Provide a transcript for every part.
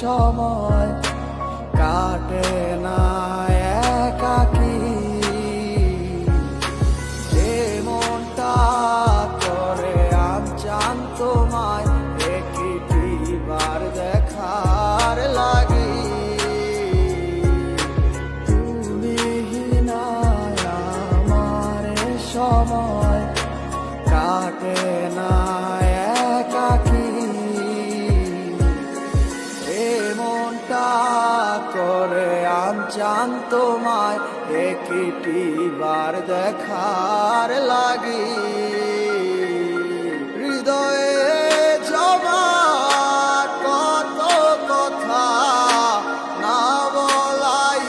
সময় কাটে না একাকী, যে মনটা করে আমচান তোমায় একটিবার দেখার লাগি। তুমি নাই আমার সময় কাটে না একাকী, করে আমচান তোমায় একটিবার দেখার লাগি। হৃদয়ে জমা কত কথা না বলাই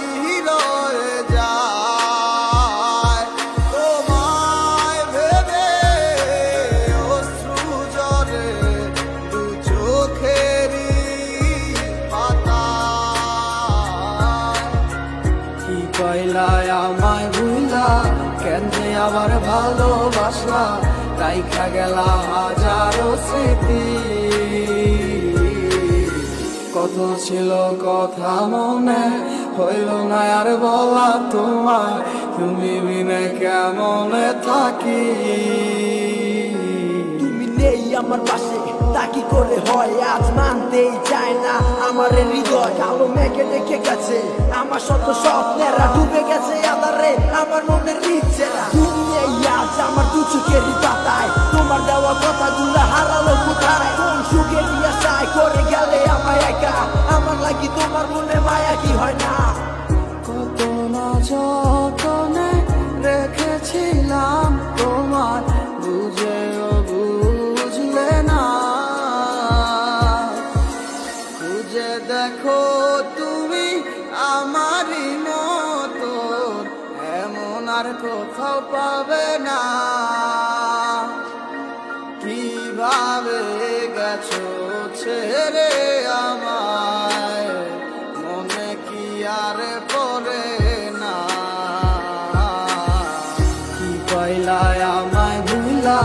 রয়ে যায়, তোমায় ভেবে অশ্রু ঝরে দু চোখেরই কইলায় আমায় ভুলা, কেন যে আবার ভালোবাসলা, রাইখা গেলা হাজারো স্মৃতি। কত ছিল কথা মনে, হইল না আর বলা তোমায়, তুমি বিনে কেমনে থাকি। তুমি নেই আমার পাশে তা কি করে হয়, আজ মানতেই চায় না আমার হৃদয়। কালো মেঘে রেখে গেছে আমার শত স্বপ্নেরা, ডুবে গেছে আধারে আমার মনের ইচ্ছেরা। তুমি নেই আজ আমার দু চোখেরই পাতায়, তোমার দেওয়া কথাগুলো হারালো কোথায়। কোন সুখের আশায় করে গেলে আমায় একা, আমার লাগি তোমার মনে মায়া কি হয় না। কত না যতনে রেখেছিলাম তোমার, বুঝেও বুঝলে না। খুঁজে দেখো তুমি আমারই মতো, এমন আর কোথাও পাবে না। কিভাবে গেছো ছেড়ে আমায়, মনে কি আর পড়ে না। কি কইলায় আমায় ভুলা,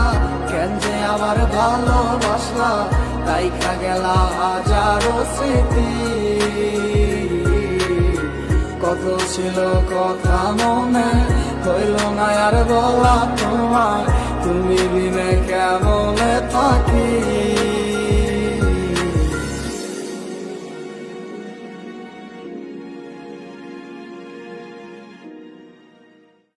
কেন যে আবার ভালোবাসলা, রাইখা গেলা হাজারো স্মৃতি। কত ছিল কথা মনে, হইল না আর বলা তোমায়, তুমি বিনে কেমনে থাকি।